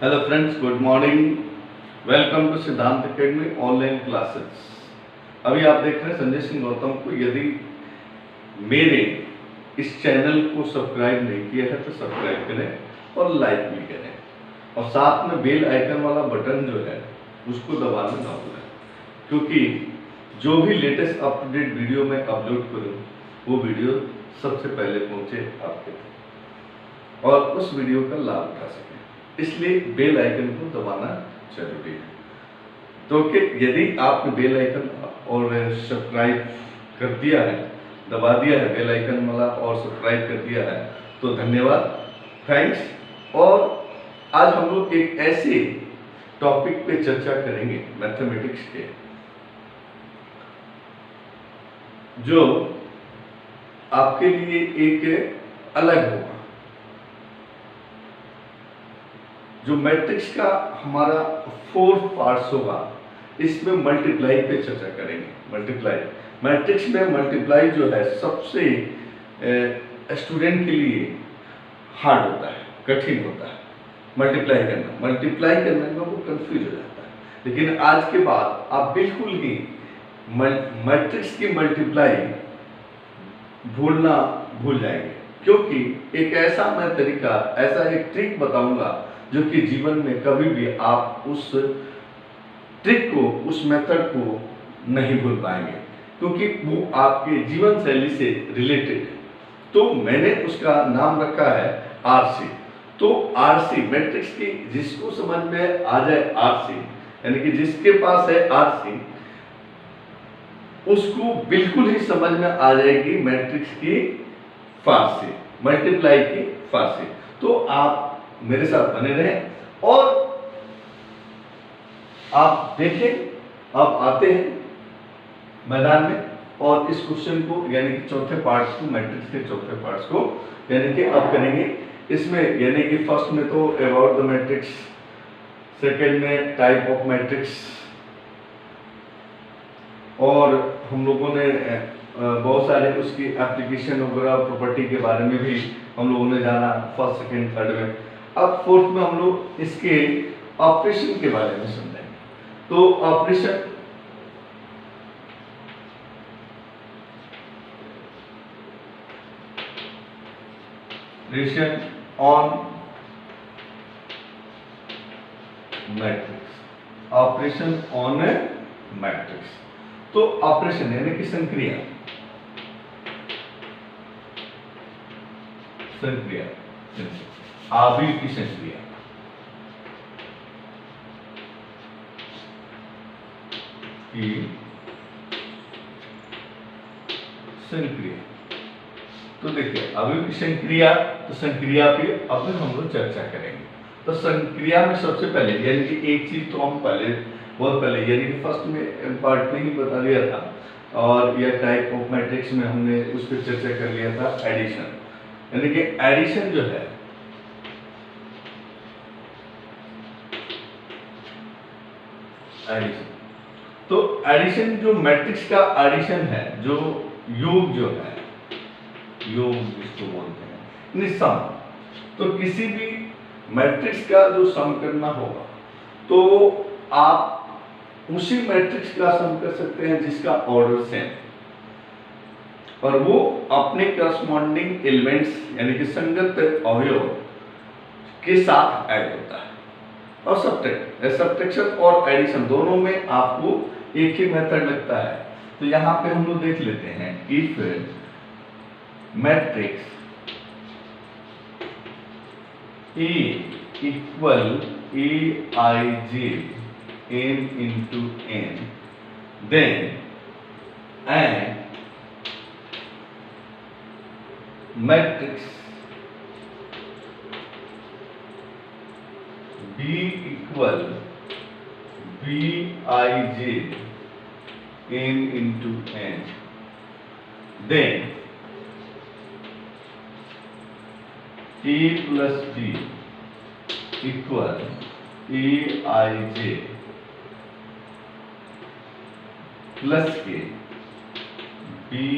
Hello friends, good morning. Welcome to Siddhant academy online classes. अभी आप देख रहे हैं संजय सिंह गौतम को। यदि मेरे इस चैनल को सब्सक्राइब नहीं किया है तो सब्सक्राइब करें और लाइक भी करें, और साथ में बेल आइकन वाला बटन जो है उसको दबाना ना भूलें, क्योंकि जो भी latest up to date video मैं अपलोड करूँ वो वीडियो सबसे पहले पहुँचे आपके तक और उस वीडियो का लाभ उठा सकें। इसलिए बेल आइकन को दबाना जरूरी है। तो कि यदि आपने बेल आइकन और सब्सक्राइब कर दिया है, दबा दिया है बेल आइकन वाला और सब्सक्राइब कर दिया है, तो धन्यवाद, थैंक्स। और आज हम लोग एक ऐसे टॉपिक पे चर्चा करेंगे मैथमेटिक्स के, जो आपके लिए एक अलग होगा। जो मैट्रिक्स का हमारा 4 पार्ट्स होगा, इसमें मल्टीप्लाई पे चर्चा करेंगे। मल्टीप्लाई, मैट्रिक्स में मल्टीप्लाई जो है सबसे स्टूडेंट के लिए हार्ड होता है, कठिन होता है मल्टीप्लाई करने में वो कंफ्यूज हो जाता है। लेकिन आज के बाद आप बिल्कुल ही मैट्रिक्स की मल्टीप्लाई भूल जाएंगे, क्योंकि एक ऐसा मैं तरीका, ऐसा एक ट्रिक बताऊंगा जो कि जीवन में कभी भी आप उस ट्रिक को, उस मेथड को नहीं भूल पाएंगे, क्योंकि वो आपके जीवन शैली से रिलेटेड है। तो मैंने उसका नाम रखा है आरसी। तो आरसी मैट्रिक्स की जिसको समझ में आ जाए, आरसी यानी कि जिसके पास है आरसी, उसको बिल्कुल ही समझ में आ जाएगी मैट्रिक्स की फारसी, मल्टीप्लाई की फारसी। तो आप मेरे साथ बने रहें और आप देखें, आप आते हैं मैदान में और इस क्वेश्चन को यानी कि चौथे पार्ट्स को, मैट्रिक्स के चौथे पार्ट्स को यानी कि अब करेंगे। इसमें यानी कि फर्स्ट में तो अबाउट द मैट्रिक्स, सेकेंड में टाइप ऑफ मैट्रिक्स, और हम लोगों ने बहुत सारे उसकी एप्लीकेशन वगैरह प्रॉपर्टी के बारे में भी हम लोगों ने जाना फर्स्ट सेकेंड थर्ड में। अब फोर्थ में हम लोग इसके ऑपरेशन के बारे में समझेंगे। तो operation on matrix, operation on matrix. तो ऑपरेशन यानी कि संक्रिया, संक्रिया आवी की संक्रिया की संक्रिया। तो देखिए आवी की संक्रिया, तो संक्रिया पे अब हम लोग चर्चा करेंगे। तो संक्रिया में सबसे पहले यानी कि एक चीज तो हम बहुत पहले यानी कि फर्स्ट में पार्ट में ही बता दिया था, और यह टाइप ऑफ मैट्रिक्स में हमने उस पर चर्चा कर लिया था, एडिशन। यानी कि एडिशन जो है, एडिशन, तो एडिशन जो मैट्रिक्स का एडिशन है, जो योग जो है, योग जिसको बोलते हैं, यानी सम। तो किसी भी मैट्रिक्स का जो सम करना होगा तो आप उसी मैट्रिक्स का सम कर सकते हैं जिसका ऑर्डर सेम, और वो अपने करस्पॉन्डिंग एलिमेंट्स यानी कि संगत अवयव के साथ ऐड होता है। और सब्ट्रैक्शन और एडिशन दोनों में आपको एक ही मेथड लगता है। तो यहां पे हम लोग देख लेते हैं, if matrix A equal Aij n into n, then and matrix B equal Bij n into n, then A plus B equal Aij plus के Bij,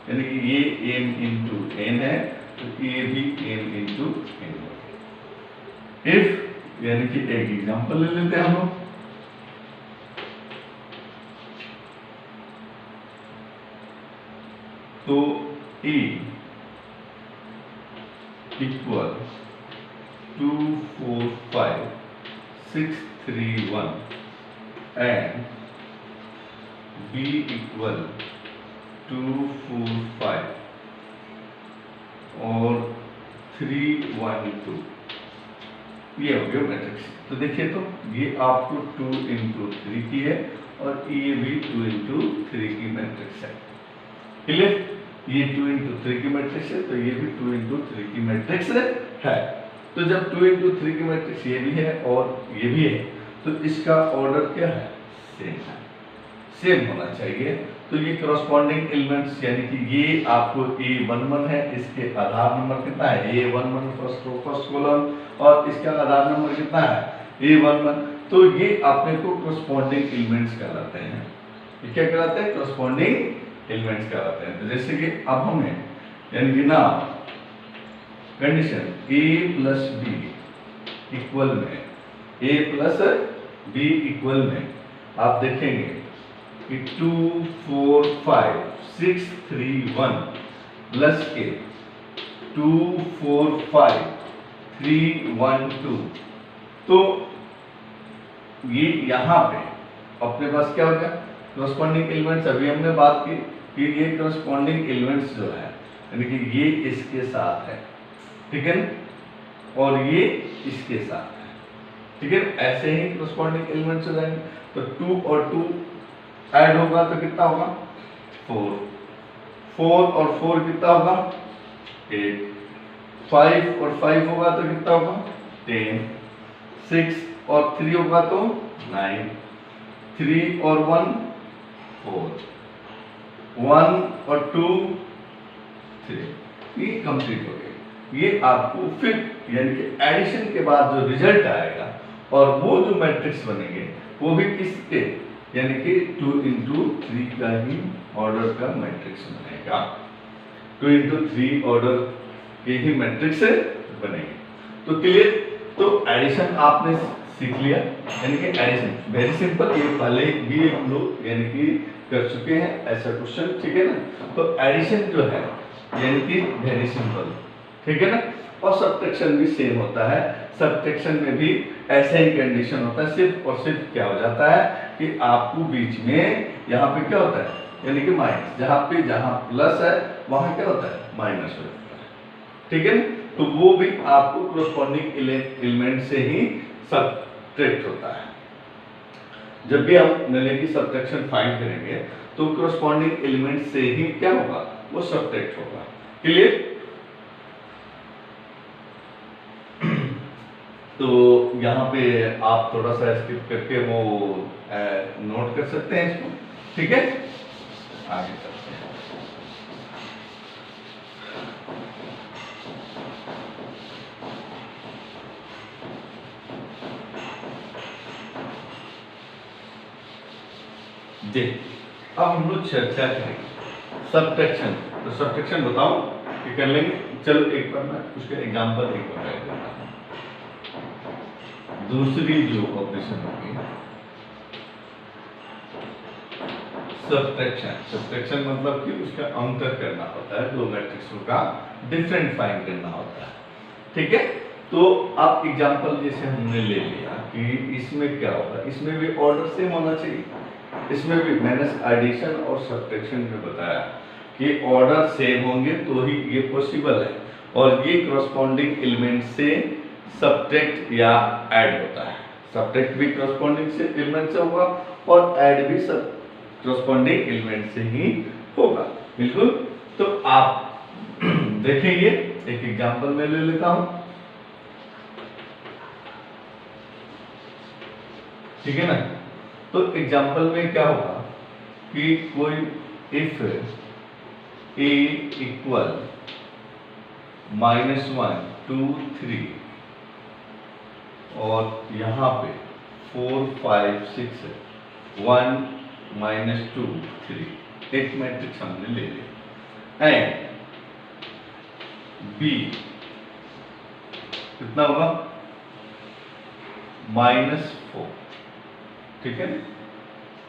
यानी कि ये n इंटू एन है, तो ए भी n इंटू n होगा। If यानी कि एक एग्जांपल ले लेते हैं हम लोग, तो E equal 2 4 5 6 3 1 and B equal 2 4 5 और 3 1 2, ये हो गया मैट्रिक्स। तो देखिए, तो ये आपको 2 इंटू 3 की है और ये भी 2 इंटू 3 की मैट्रिक्स है। क्लियर? ये 2 इंटू 3 की मैट्रिक्स है, तो ये भी 2 इंटू 3 की मैट्रिक्स है। तो जब 2 इंटू 3 की मैट्रिक्स ये भी है और ये भी है, तो इसका ऑर्डर क्या है? सेम है, सेम होना चाहिए। तो ये करस्पॉन्डिंग एलिमेंट्स, यानी कि ये आपको A11 है, इसके आधार नंबर कितना है? A11 फर्स्ट कॉलम, और इसका आधार नंबर कितना है? A11। तो ये अपने को करस्पॉन्डिंग एलिमेंट्स कहलाते हैं। ये क्या कहलाते हैं? करस्पॉन्डिंग एलिमेंट्स कहलाते हैं। तो जैसे कि अब हमें, यानी कि ना condition A plus B equal में, A प्लस B इक्वल में आप देखेंगे कि 2 4 5 6 3 1 प्लस के 2 4 5 3 1 2, तो ये यहाँ पे अपने पास क्या हो गया? Corresponding elements. अभी हमने बात की कि ये करस्पॉन्डिंग एलिमेंट्स जो है, यानी कि ये इसके साथ है, ठीक है ना, और ये इसके साथ है, ठीक है। ऐसे ही करस्पॉन्डिंग एलिमेंट्स हो जाएंगे। तो 2 और 2 ऐड होगा तो कितना होगा? 4। 4 और 4 कितना होगा? 8। 5 और 5 होगा तो कितना होगा? 10। 6 और 3 होगा तो 9। 3 और 1 4। 1 और 2 3। ये कंप्लीट हो गई। ये आपको फिर यानी कि एडिशन के बाद जो रिजल्ट आएगा और वो जो मैट्रिक्स बनेंगे वो भी किसके, यानी कि 2 इंटू 3 का ही ऑर्डर का मैट्रिक्स बनेगा। 2 इंटू 3 ऑर्डर के ही मैट्रिक्स बनेंगे। तो क्लियर? तो एडिशन आपने सीख लिया, यानी कि एडिशन वेरी सिंपल, ये पहले भी हम लोग यानी कि कर चुके हैं ऐसा क्वेश्चन, ठीक है ना। तो एडिशन जो है यानी कि वेरी सिंपल, ठीक है ना। और सब्ट्रैक्शन भी सेम होता है। सब्ट्रैक्शन में भी ऐसा ही कंडीशन होता है, सिर्फ और सिर्फ क्या हो जाता है कि आपको बीच में यहाँ पे क्या होता है, यानी कि माइनस, जहाँ प्लस है वहां क्या होता है? माइनस हो जाता है, ठीक है ना। तो वो भी आपको करस्पॉन्डिंग एलिमेंट से ही सब्ट्रैक्ट होता है। जब भी हम नले की सब्ट्रैक्शन फाइंड करेंगे तो करस्पॉन्डिंग एलिमेंट से ही क्या होगा? वो सब्ट्रैक्ट होगा। क्लियर? तो यहाँ पे आप थोड़ा सा स्किप करके वो नोट कर सकते हैं इसको, ठीक है। आगे चलते हैं। देख, अब हम लोग चर्चा करेंगे सब्ट्रैक्शन। तो सब्ट्रैक्शन बताओ कि कर लेंगे। चलो एक बार मैं उसका एग्जांपल एक बार कर देता हूं। दूसरी जो ऑपरेशन होगी सब्ट्रैक्शन। सब्ट्रैक्शन मतलब कि उसका अंतर करना होता है, दो मैट्रिक्सों का डिफरेंट फाइंड करना होता है, ठीक है। तो अब एग्जांपल जैसे हमने ले लिया कि इसमें क्या होगा, इसमें भी ऑर्डर सेम होना चाहिए। इसमें भी मैंने एडिशन और सब्ट्रैक्शन में बताया कि ऑर्डर सेम होंगे तो ही ये पॉसिबल है, और ये करस्पॉन्डिंग एलिमेंट से सब्ट्रैक्ट या ऐड होता है। सब्ट्रैक्ट भी करस्पॉन्डिंग से एलिमेंट से होगा और ऐड भी सब करस्पॉन्डिंग एलिमेंट से ही होगा, बिल्कुल। तो आप देखेंगे, एक एग्जांपल मैं ले लेता हूं, ठीक है ना। तो एग्जांपल में क्या होगा कि कोई इफ a इक्वल -1 2 3 और यहाँ पे 4 5 6 1 -2 3 एक मैट्रिक्स हमने ले लिया, एंड बी कितना होगा -4, ठीक है,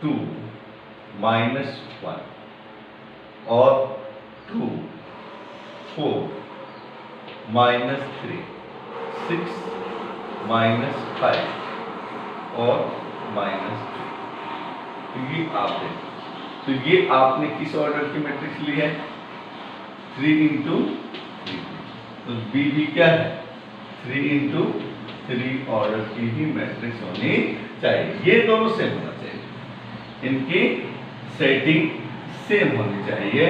2 -1 और 2 4 -3 6 -5 और -2। तो ये आप देखें, तो ये आपने किस ऑर्डर की मैट्रिक्स ली है 3 × 3, तो बी भी क्या है 3 × 3 ऑर्डर की ही मैट्रिक्स होनी चाहिए। ये दोनों सेम होना चाहिए, इनकी सेटिंग सेम होनी चाहिए।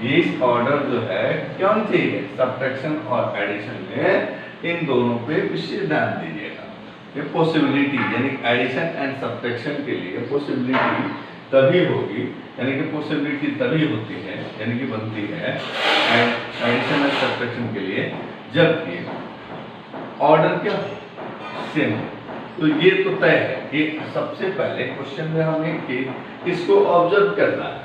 ये इस ऑर्डर जो है क्या होनी चाहिए सब्ट्रैक्शन और एडिशन में इन दोनों पे विशेष ध्यान दीजिएगा। ये पॉसिबिलिटी यानी एडिशन एंड सब्ट्रैक्शन के लिए पॉसिबिलिटी तभी होगी, यानी कि पॉसिबिलिटी तभी होती है, यानी कि बनती है एडिशन एंड सब्ट्रैक्शन के लिए जबकि ऑर्डर क्या सेम है। तो ये तो तय है कि सबसे पहले क्वेश्चन में हमें कि इसको ऑब्जर्व करना है,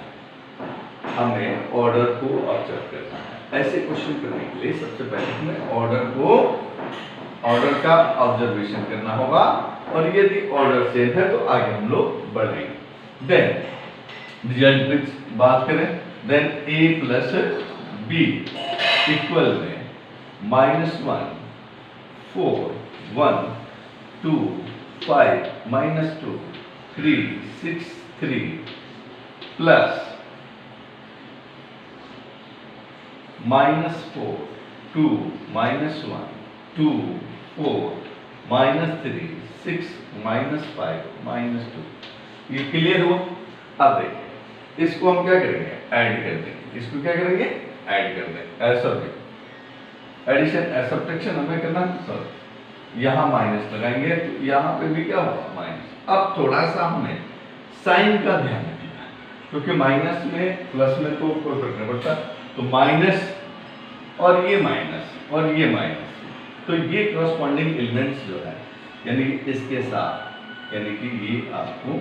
हमें ऑर्डर को ऑब्जर्व करना है। ऐसे क्वेश्चन करने के लिए सबसे पहले हमें ऑर्डर का ऑब्जर्वेशन करना होगा और यदि ऑर्डर सेम है तो आगे हम लोग बढ़ेंगे। देन रिजल्ट की बात करें, देन a + b इक्वल में -1 4 1 2 5 -2 3 6 3 प्लस -4 2 -1 2 4 -3 6 -5 -2। ये क्लियर हो? अब देखिए इसको हम क्या करेंगे ऐड कर देंगे, इसको क्या करेंगे ऐड कर देंगे, ऐसा एडिशन सब्ट्रैक्शन हमें करना है, यहाँ माइनस लगाएंगे तो यहाँ पे भी क्या होगा माइनस। अब थोड़ा सा हमें साइन का ध्यान रखना है क्योंकि माइनस में प्लस में तो कोई फर्क नहीं पड़ता, तो माइनस और ये माइनस और ये माइनस, तो ये करस्पॉन्डिंग एलिमेंट्स जो है यानी इसके साथ यानी कि ये आपको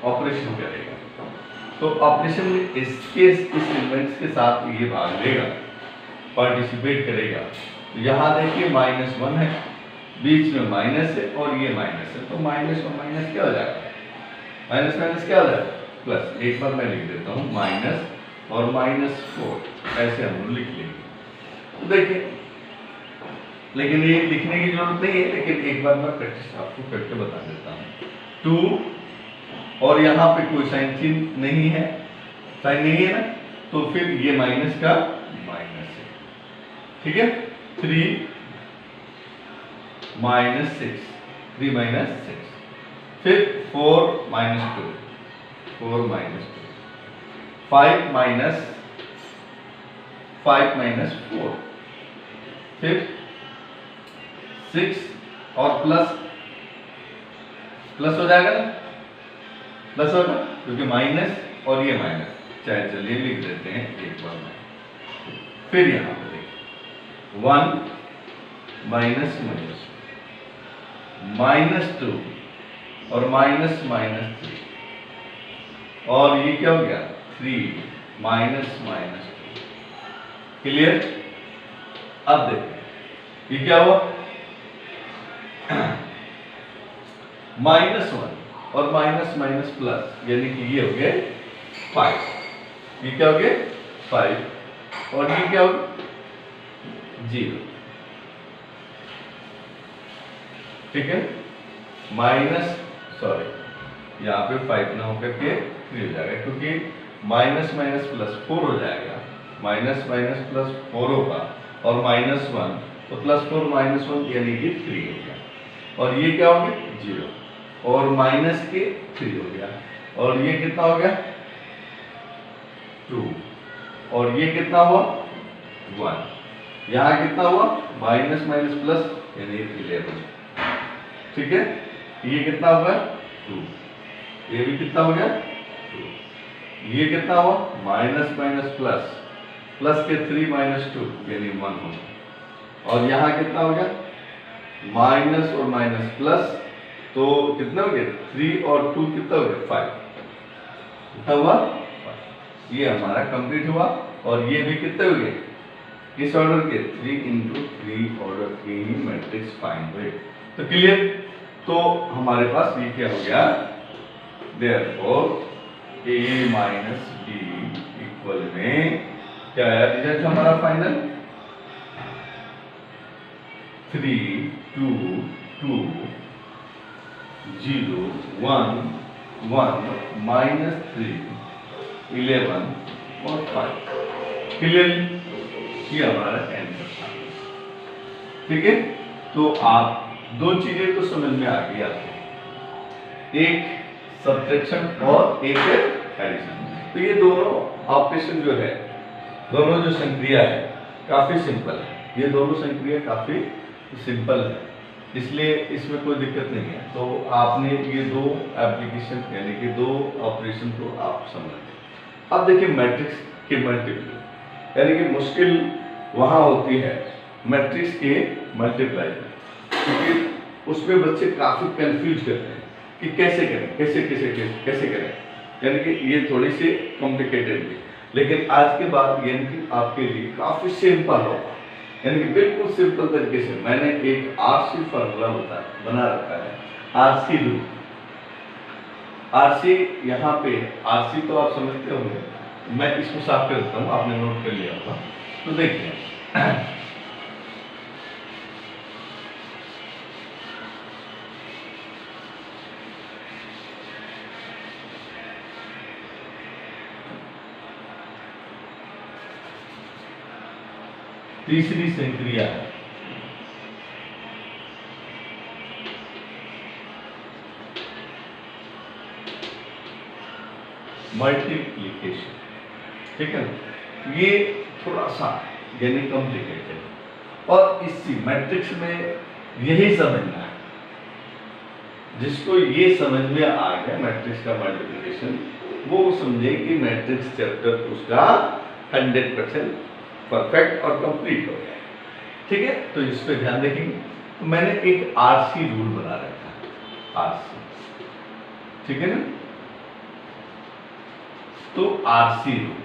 ऑपरेशन करेगा, तो ऑपरेशन में इस एलिमेंट्स के साथ ये भाग लेगा, पार्टिसिपेट करेगा। तो यहाँ देखिए -1 है, बीच में माइनस है और ये माइनस है, तो माइनस और माइनस क्या हो जाएगा माइनस माइनस क्या हो जाएगा प्लस। एक बार मैं लिख देता हूँ माइनस और -4 ऐसे हम लिख लेंगे। तो देखिए लेकिन ये लिखने की जरूरत नहीं है, लेकिन एक बार मैं प्रैक्टिस आपको करके बता देता हूँ। 2 और यहाँ पे कोई साइन चिन्ह नहीं है, साइन नहीं है ना, तो फिर ये माइनस का माइनस है, ठीक है। 3 -6 3 -6 फिर 4 -2 4 -2 5 -4 फिर 6 और प्लस हो जाएगा ना, प्लस होगा क्योंकि माइनस और ये माइनस, चाहे चलिए लिख देते हैं एक बार में। फिर यहाँ पे देखिए 1 -2 और -3 और ये क्या हो गया 3 -2। क्लियर? अब देखिए ये क्या हुआ -1 और माइनस प्लस यानी कि ये हो गए 5, ये क्या हो गए 5 और ये क्या हो गया 0, ठीक है। यहाँ पे 5 ना होकर के 3 हो जाएगा क्योंकि माइनस प्लस 4 हो जाएगा, माइनस प्लस 4 होगा और -1 तो +4 -1 यानी कि 3 हो गया और ये क्या हो गया 0 और माइनस के 3 हो गया और ये कितना हो गया 2 और ये कितना हुआ 1, यहाँ कितना हुआ माइनस प्लस यानी 11, ठीक है। ये कितना होगा 2, ये भी कितना हो गया 2, ये कितना हुआ माइनस प्लस के 3 -2 यानी 1 होगा और यहाँ कितना हो गया माइनस और माइनस प्लस, तो कितना हो गया 3 और 2 कितना हो गया 5, कितना हुआ 5। ये हमारा कंप्लीट हुआ और ये भी कितने हो गए किस ऑर्डर के 3 × 3 ऑर्डर की मैट्रिक्स फाइंड हुए। तो क्लियर, तो हमारे पास ये क्या हो गया, therefore a minus b equal में क्या आया रिजल्ट हमारा फाइनल 3 2 2 0 1 1 माइनस 3 11 और 5। क्लियर, ये हमारा आंसर था। ठीक है, तो आप दो चीजें तो समझ में आ गई आपको, एक सब्ट्रैक्शन और एक एडिशन। तो ये दोनों ऑपरेशन जो है, दोनों जो संक्रिया है काफी सिंपल है, ये दोनों संक्रिया काफी सिंपल है, इसलिए इसमें कोई दिक्कत नहीं है। तो आपने ये दो एप्लीकेशन यानी कि दो ऑपरेशन को आप समझ। अब देखिए मैट्रिक्स के मल्टीप्लाई, यानी कि मुश्किल वहां होती है मैट्रिक्स के मल्टीप्लाई, क्योंकि उसमें बच्चे काफी कंफ्यूज करते हैं कि कैसे करें, कैसे करें, यानी कि ये थोड़ी सी कॉम्प्लिकेटेड है। लेकिन आज के बाद यानी कि आपके लिए काफी सिंपल होगा, यानी कि बिल्कुल सिंपल तरीके से मैंने एक आरसी फार्मूला बना रखा है, आरसी रूल। आरसी यहाँ पे आरसी तो आप समझते होंगे, मैं इसको साफ कर देता हूँ, आपने नोट कर लिया होगा। तो देखिए तीसरी संक्रिया है मल्टीप्लिकेशन। ठीक है, ये थोड़ा सा यानी कॉम्प्लिकेटेड, और इसी मैट्रिक्स में यही समझना है। जिसको ये समझ में आ गया मैट्रिक्स का मल्टीप्लिकेशन, वो समझे कि मैट्रिक्स चैप्टर उसका 100% परफेक्ट और कंप्लीट हो गया। ठीक है, तो इस पे ध्यान देखेंगे। तो मैंने एक आरसी रूल बना रखा है, आरसी। ठीक है ना, तो आरसी रूल,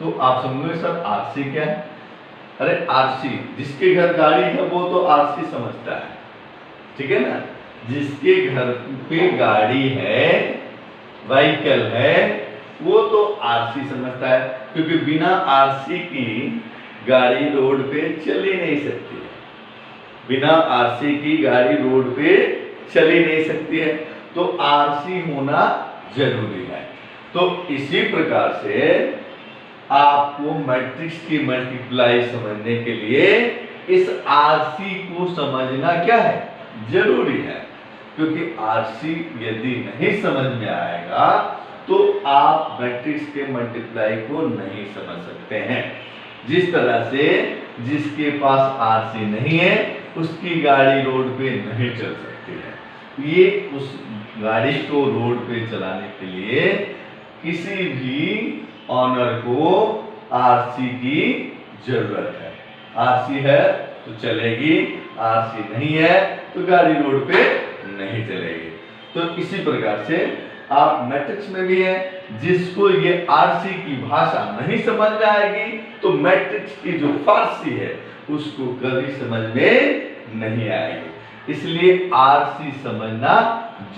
तो आप समझोगे सर आरसी क्या है? अरे आरसी, जिसके घर गाड़ी है वो तो आरसी समझता है। ठीक है ना, जिसके घर पे गाड़ी है, व्हीकल है, वो तो आरसी समझता है, क्योंकि बिना आरसी की गाड़ी रोड पे चल ही नहीं सकती है। बिना आरसी की गाड़ी रोड पे चल ही नहीं सकती है, तो आरसी होना जरूरी है। तो इसी प्रकार से आपको मैट्रिक्स की मल्टीप्लाई समझने के लिए इस आरसी को समझना क्या है, जरूरी है। क्योंकि आरसी यदि नहीं समझ में आएगा तो आप मैट्रिक्स के मल्टीप्लाई को नहीं समझ सकते हैं। जिस तरह से जिसके पास आरसी नहीं है उसकी गाड़ी रोड पे नहीं चल सकती है। ये उस गाड़ी को रोड पे चलाने के लिए किसी भी ऑनर को आरसी की जरूरत है। आरसी है तो चलेगी, आरसी नहीं है तो गाड़ी रोड पे नहीं चलेगी। तो इसी प्रकार से आप मैट्रिक्स में भी है, जिसको ये आरसी की भाषा नहीं समझ में आएगी तो मैट्रिक्स की जो फारसी है उसको कभी समझ में नहीं आएगी। इसलिए आरसी समझना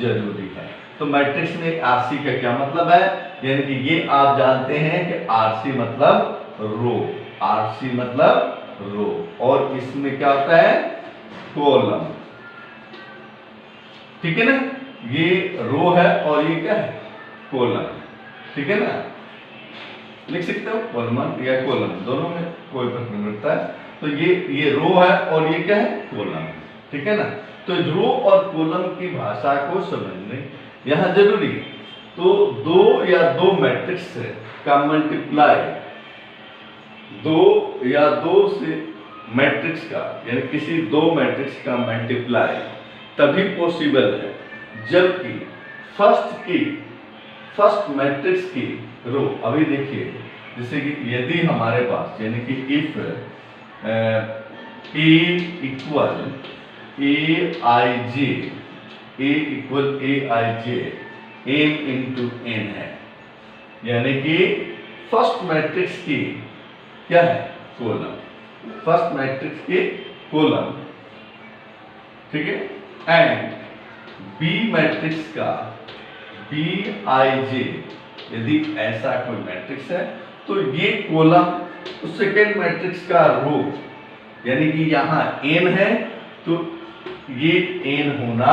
जरूरी है। तो मैट्रिक्स में आरसी का क्या मतलब है, यानी कि ये आप जानते हैं कि आरसी मतलब रो, आरसी मतलब रो, और इसमें क्या होता है, कॉलम। ठीक है ना, ये रो है और ये क्या है, कॉलम। ठीक है ना, लिख सकते हो कॉलम या कॉलम, दोनों में कोई फर्क नहीं पड़ता है। तो ये रो है और ये क्या है, कॉलम। ठीक है ना, तो रो और कॉलम की भाषा को समझने यहाँ जरूरी है। तो दो या दो मैट्रिक्स का मल्टीप्लाई, दो या दो से मैट्रिक्स का यानी किसी दो मैट्रिक्स का मल्टीप्लाई तभी पॉसिबल है जबकि फर्स्ट मैट्रिक्स की रो, अभी देखिए जैसे कि यदि हमारे पास यानी कि if A equal A I J, A equal A I J N into N है, यानी कि फर्स्ट मैट्रिक्स की क्या है, कॉलम। फर्स्ट मैट्रिक्स के कॉलम, ठीक है, एंड बी मैट्रिक्स का Bij, यदि ऐसा कोई मैट्रिक्स है तो ये कॉलम उस सेकेंड मैट्रिक्स का रो, यानी कि यहाँ n है तो ये n होना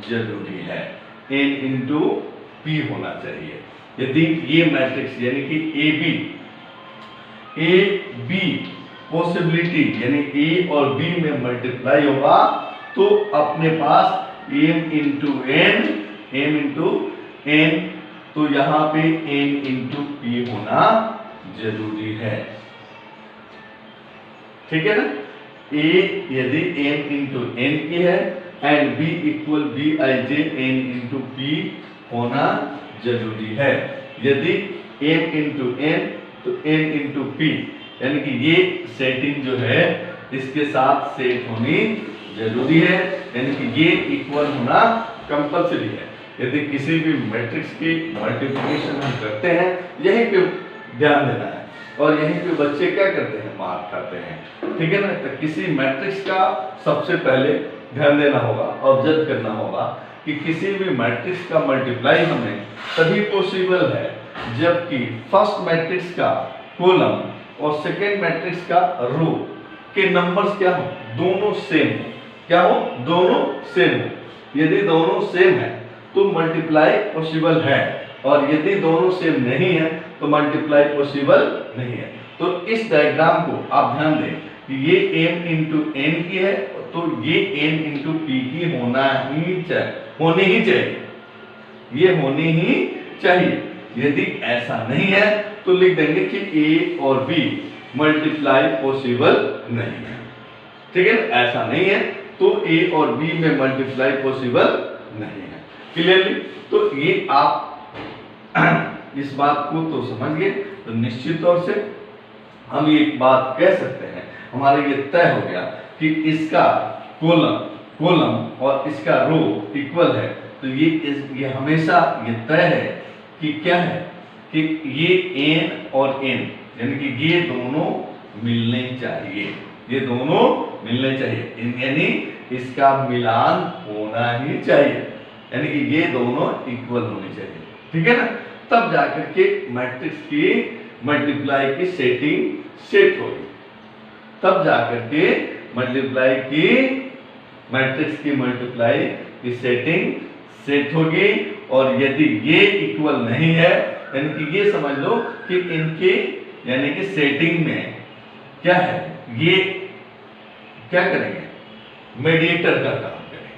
जरूरी है, n इंटू p होना चाहिए। यदि ये मैट्रिक्स यानी कि ए बी पॉसिबिलिटी यानी a और b में मल्टीप्लाई होगा तो अपने पास m इंटू n, तो यहाँ पे n इंटू p होना जरूरी है, ठीक है ना। a यदि m इंटू n की है and b equal Bij n into p होना जरूरी है। यदि m इंटू n तो n इंटू p, यानी कि ये सेटिंग जो है इसके साथ सेट होनी जरूरी है, यानी कि ये इक्वल होना कंपलसरी है। यदि किसी भी मैट्रिक्स की मल्टीप्लिकेशन हम करते हैं यहीं पे ध्यान देना है, और यहीं पे बच्चे क्या करते हैं, मार खाते हैं, ठीक है ना। तो किसी मैट्रिक्स का सबसे पहले ध्यान देना होगा, ऑब्जर्व करना होगा कि किसी भी मैट्रिक्स का मल्टीप्लाई हमें तभी पॉसिबल है जबकि फर्स्ट मैट्रिक्स का कॉलम और सेकेंड मैट्रिक्स का रो के नंबर्स क्या हो, दोनों सेम हो। क्या हो, दोनों सेम हो। यदि दोनों सेम है तो मल्टीप्लाई पॉसिबल है, और यदि दोनों सेम नहीं है तो मल्टीप्लाई पॉसिबल नहीं है। तो इस डायग्राम को आप ध्यान दें कि ये m इंटू n की है तो ये n इंटू p की होनी ही चाहिए, ये होनी ही चाहिए। यदि ऐसा नहीं है तो लिख देंगे कि a और b मल्टीप्लाई पॉसिबल नहीं है, ठीक है। ऐसा नहीं है तो a और b में मल्टीप्लाई पॉसिबल नहीं है, क्लियरली। तो ये आप इस बात को तो समझ गए, तो निश्चित तौर से हम ये एक बात कह सकते हैं, हमारे ये तय हो गया कि इसका कॉलम और इसका रो इक्वल है। तो ये हमेशा ये तय है कि क्या है कि ये n और n यानी कि ये दोनों मिलने चाहिए, ये दोनों मिलने चाहिए, यानी इसका मिलान होना ही चाहिए, यानी कि ये दोनों इक्वल होने चाहिए, ठीक है ना। तब जाकर के मैट्रिक्स की मल्टीप्लाई की सेटिंग सेट होगी, तब जाकर के मैट्रिक्स की मल्टीप्लाई की सेटिंग सेट होगी। और यदि ये इक्वल नहीं है, यानी कि ये समझ लो कि इनके यानी कि सेटिंग में क्या है, ये क्या करेंगे, मेडिएटर का काम करेंगे।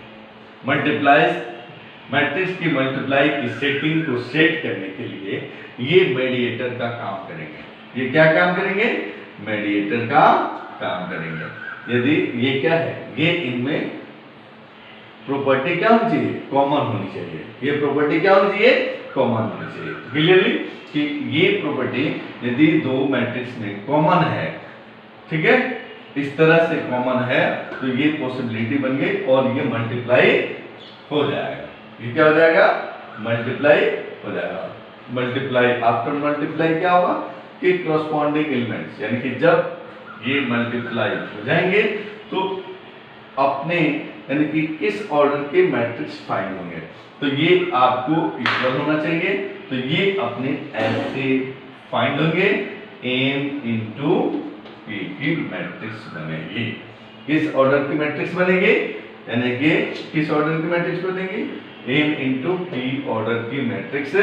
मैट्रिक्स की मल्टीप्लाई की सेटिंग को सेट करने के लिए ये मेडिएटर का काम करेंगे। ये क्या काम करेंगे, मेडिएटर का काम करेंगे। यदि ये क्या है, ये इनमें प्रॉपर्टी क्या होनी चाहिए, कॉमन होनी चाहिए। ये प्रॉपर्टी क्या होनी चाहिए, कॉमन होनी चाहिए। क्लियरली कि ये प्रॉपर्टी यदि दो मैट्रिक्स में कॉमन है, ठीक है, इस तरह से कॉमन है तो ये पॉसिबिलिटी बन गई और ये मल्टीप्लाई हो जाएगा। ये क्या हो जाएगा, मल्टीप्लाई हो जाएगा। मल्टीप्लाई आफ्टर मल्टीप्लाई क्या होगा कि करस्पॉन्डिंग एलिमेंट्स, यानी कि जब ये मल्टीप्लाई हो जाएंगे तो अपने यानी कि किस ऑर्डर के मैट्रिक्स फाइंड होंगे। तो ये आपको इक्वल होना चाहिए, तो ये अपने ऐसे फाइंड होंगे, m इंटू p की मैट्रिक्स बनेगी। किस ऑर्डर की मैट्रिक्स बनेगी, यानी कि किस ऑर्डर की मैट्रिक्स बनेगी, m इंटू p ऑर्डर की मैट्रिक्स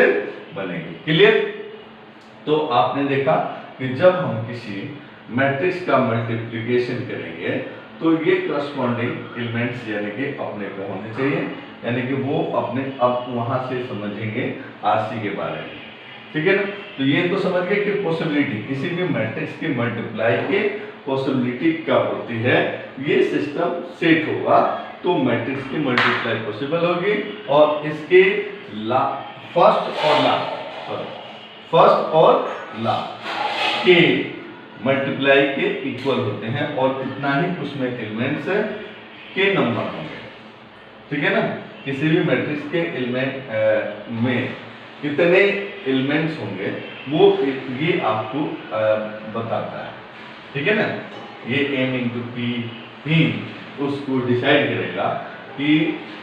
बनेगी। क्लियर। तो आपने देखा कि जब हम किसी मैट्रिक्स का मल्टीप्लिकेशन करेंगे तो ये करस्पॉन्डिंग एलिमेंट्स यानी कि अपने को होने चाहिए, यानी कि वो अपने अब वहां से समझेंगे आरसी के बारे में, ठीक है ना। तो ये तो समझ गए कि पॉसिबिलिटी किसी भी मैट्रिक्स के मल्टीप्लाई के पॉसिबिलिटी क्या होती है, ये सिस्टम सेट होगा तो मैट्रिक्स की मल्टीप्लाई पॉसिबल होगी। और इसके फर्स्ट और लास्ट के मल्टीप्लाई के इक्वल होते हैं और इतना ही उसमें एलिमेंट्स के नंबर होंगे, ठीक है ना। किसी भी मैट्रिक्स के एलिमेंट में कितने एलिमेंट्स होंगे वो ये आपको बताता है, ठीक है ना। ये m इंटू पी ही उसको डिसाइड करेगा कि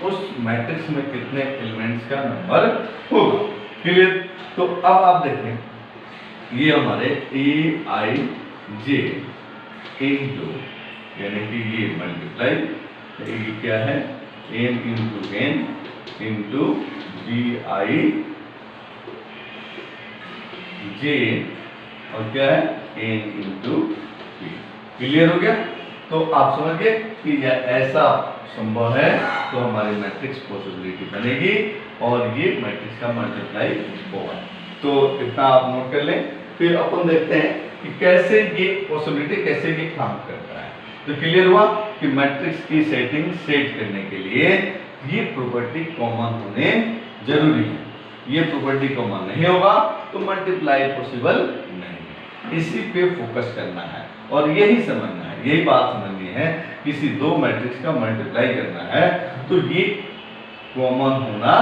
उस मैट्रिक्स में कितने एलिमेंट्स का नंबर होगा। क्लियर? तो अब आप देखें ये हमारे ए आई जे इंटू यानी कि ये मल्टीप्लाई ये क्या है M into N into B I J और क्या है एन इंटू पी। क्लियर हो गया? तो आप समझ गए कि यह ऐसा संभव है तो हमारी मैट्रिक्स पॉसिबिलिटी बनेगी और ये मैट्रिक्स का मल्टीप्लाई होगा। तो इतना आप नोट कर लें। फिर अपन देखते हैं कि कैसे ये पॉसिबिलिटी कैसे ये काम करता है। तो क्लियर हुआ कि मैट्रिक्स की सेटिंग सेट करने के लिए ये प्रॉपर्टी कॉमन होने जरूरी है। ये प्रॉपर्टी कॉमन नहीं होगा तो मल्टीप्लाई पॉसिबल नहीं है। इसी पे फोकस करना है और यही समझना है, यही बात समझनी है। किसी दो मैट्रिक्स का मल्टीप्लाई करना है तो ये कॉमन होना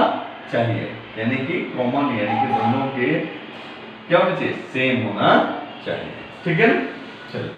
चाहिए, यानी कि कॉमन यानी कि दोनों के क्या होना चाहिए सेम होना चाहिए। ठीक है ना? चलो।